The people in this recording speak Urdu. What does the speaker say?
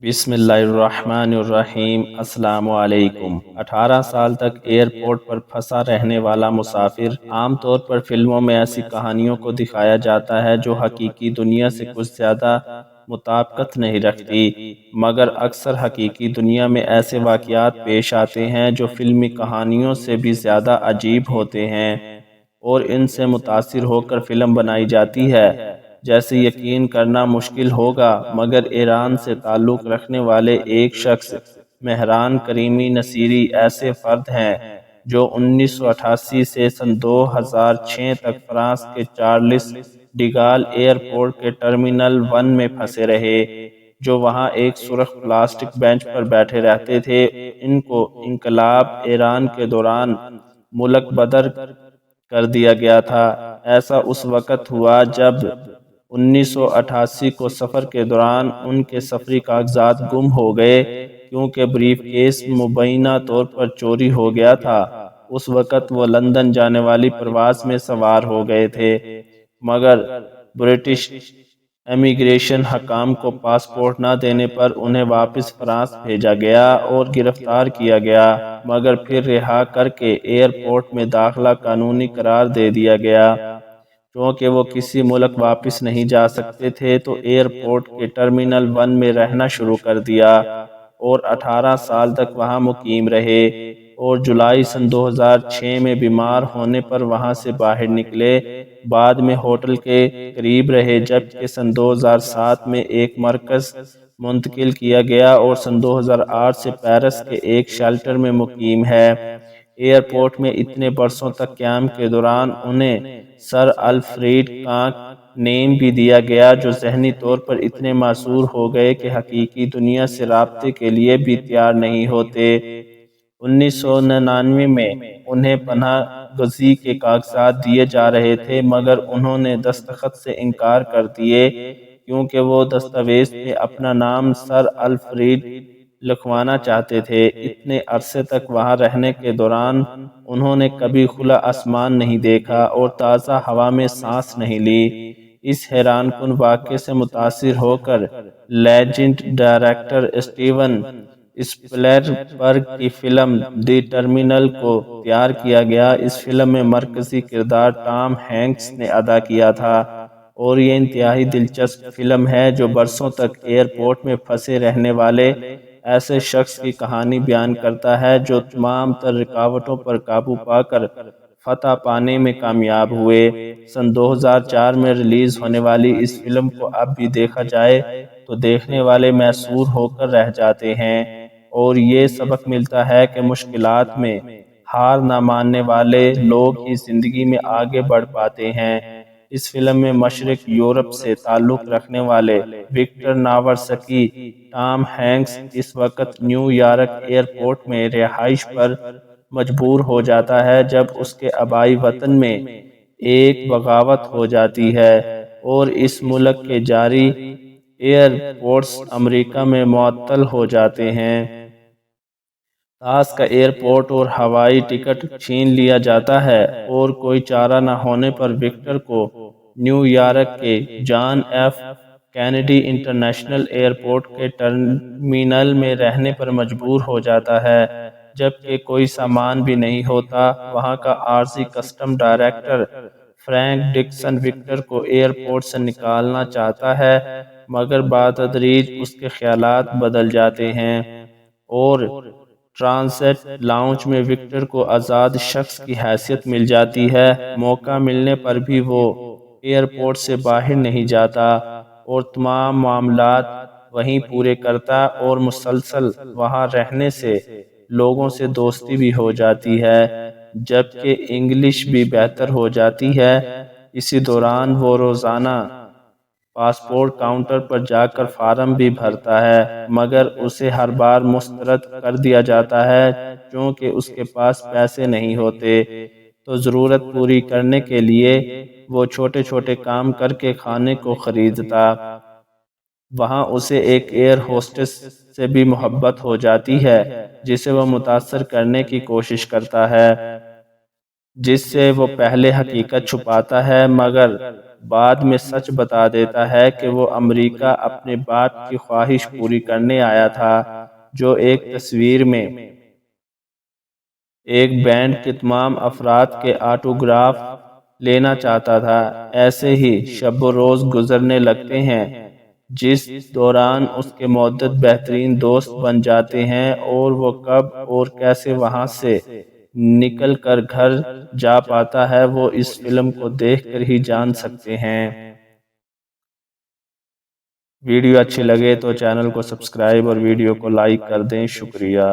بسم اللہ الرحمن الرحیم۔ السلام علیکم۔ 18 سال تک ایئرپورٹ پر پھنسا رہنے والا مسافر عام طور پر فلموں میں ایسی کہانیوں کو دکھایا جاتا ہے جو حقیقی دنیا سے کچھ زیادہ مطابقت نہیں رکھتی، مگر اکثر حقیقی دنیا میں ایسے واقعات پیش آتے ہیں جو فلمی کہانیوں سے بھی زیادہ عجیب ہوتے ہیں اور ان سے متاثر ہو کر فلم بنائی جاتی ہے۔ جیسے یقین کرنا مشکل ہوگا، مگر ایران سے تعلق رکھنے والے ایک شخص مہران کریمی نصیری ایسے فرد ہیں جو 1988 سے سن 2006 تک فرانس کے چارلس ڈیگال ایئرپورٹ کے ٹرمینل 1 میں پھنسے رہے، جو وہاں ایک سرخ پلاسٹک بینچ پر بیٹھے رہتے تھے۔ ان کو انقلاب ایران کے دوران ملک بدر کر دیا گیا تھا۔ ایسا اس وقت ہوا جب 1988 کو سفر کے دوران ان کے سفری کاغذات گم ہو گئے، کیونکہ بریف کیس مبینہ طور پر چوری ہو گیا تھا۔ اس وقت وہ لندن جانے والی پرواز میں سوار ہو گئے تھے، مگر برٹش امیگریشن حکام کو پاسپورٹ نہ دینے پر انہیں واپس فرانس بھیجا گیا اور گرفتار کیا گیا، مگر پھر رہا کر کے ایئرپورٹ میں داخلہ قانونی قرار دے دیا گیا۔ چونکہ وہ کسی ملک واپس نہیں جا سکتے تھے تو ایئرپورٹ کے ٹرمینل 1 میں رہنا شروع کر دیا اور 18 سال تک وہاں مقیم رہے، اور جولائی سن 2006 میں بیمار ہونے پر وہاں سے باہر نکلے۔ بعد میں ہوٹل کے قریب رہے، جبکہ سن 2007 میں ایک مرکز منتقل کیا گیا اور سن 2008 سے پیرس کے ایک شیلٹر میں مقیم ہے۔ ایئرپورٹ میں اتنے برسوں تک قیام کے دوران انہیں سر الفریڈ کانک نیم بھی دیا گیا، جو ذہنی طور پر اتنے معذور ہو گئے کہ حقیقی دنیا سے رابطے کے لیے بھی تیار نہیں ہوتے۔ 1999 میں انہیں پناہ گزین کے کاغذات دیے جا رہے تھے، مگر انہوں نے دستخط سے انکار کر دیے، کیونکہ وہ دستاویز میں اپنا نام سر الفریڈ لکھوانا چاہتے تھے۔ اتنے عرصے تک وہاں رہنے کے دوران انہوں نے کبھی کھلا آسمان نہیں دیکھا اور تازہ ہوا میں سانس نہیں لی۔ اس حیران کن واقعے سے متاثر ہو کر لیجنڈ ڈائریکٹر اسٹیون اسپلبرگ کی فلم دی ٹرمینل کو تیار کیا گیا۔ اس فلم میں مرکزی کردار ٹام ہینکس نے ادا کیا تھا، اور یہ انتہائی دلچسپ فلم ہے جو برسوں تک ایئرپورٹ میں پھنسے رہنے والے ایسے شخص کی کہانی بیان کرتا ہے جو تمام تر رکاوٹوں پر قابو پا کر فتح پانے میں کامیاب ہوئے۔ سن 2004 میں ریلیز ہونے والی اس فلم کو اب بھی دیکھا جائے تو دیکھنے والے محصور ہو کر رہ جاتے ہیں، اور یہ سبق ملتا ہے کہ مشکلات میں ہار نہ ماننے والے لوگ ہی زندگی میں آگے بڑھ پاتے ہیں۔ اس فلم میں مشرق یورپ سے تعلق رکھنے والے وکٹر ناورسکی ٹام ہینکس اس وقت نیو یارک ایئرپورٹ میں رہائش پر مجبور ہو جاتا ہے جب اس کے آبائی وطن میں ایک بغاوت ہو جاتی ہے اور اس ملک کے جاری ایئرپورٹس امریکہ میں معطل ہو جاتے ہیں۔ تاس کا ایئرپورٹ اور ہوائی ٹکٹ چھین لیا جاتا ہے، اور کوئی چارہ نہ ہونے پر وکٹر کو نیو یارک کے John F Kennedy International Airport کے ٹرمینل میں رہنے پر مجبور ہو جاتا ہے، جبکہ کوئی سامان بھی نہیں ہوتا۔ وہاں کا عارضی custom director Frank Dixon Victor کو ایئرپورٹ سے نکالنا چاہتا ہے، مگر بتدریج اس کے خیالات بدل جاتے ہیں، اور ٹرانزٹ لاؤنج میں وکٹر کو آزاد شخص کی حیثیت مل جاتی ہے۔ موقع ملنے پر بھی وہ ایئرپورٹ سے باہر نہیں جاتا اور تمام معاملات وہیں پورے کرتا، اور مسلسل وہاں رہنے سے لوگوں سے دوستی بھی ہو جاتی ہے، جبکہ انگلش بھی بہتر ہو جاتی ہے۔ اسی دوران وہ روزانہ پاسپورٹ کاؤنٹر پر جا کر فارم بھی بھرتا ہے، مگر اسے ہر بار مسترد کر دیا جاتا ہے، چونکہ اس کے پاس پیسے نہیں ہوتے۔ تو ضرورت پوری کرنے کے لیے وہ چھوٹے چھوٹے کام کر کے کھانے کو خریدتا۔ وہاں اسے ایک ایئر ہوسٹس سے بھی محبت ہو جاتی ہے، جسے وہ متاثر کرنے کی کوشش کرتا ہے، جس سے وہ پہلے حقیقت چھپاتا ہے، مگر بعد میں سچ بتا دیتا ہے کہ وہ امریکہ اپنے باپ کی خواہش پوری کرنے آیا تھا، جو ایک تصویر میں ایک بینڈ کے تمام افراد کے آٹوگراف لینا چاہتا تھا۔ ایسے ہی شب و روز گزرنے لگتے ہیں، جس دوران اس کے متعدد بہترین دوست بن جاتے ہیں، اور وہ کب اور کیسے وہاں سے نکل کر گھر جا پاتا ہے وہ اس فلم کو دیکھ کر ہی جان سکتے ہیں۔ ویڈیو اچھی لگے تو چینل کو سبسکرائب اور ویڈیو کو لائک کر دیں۔ شکریہ۔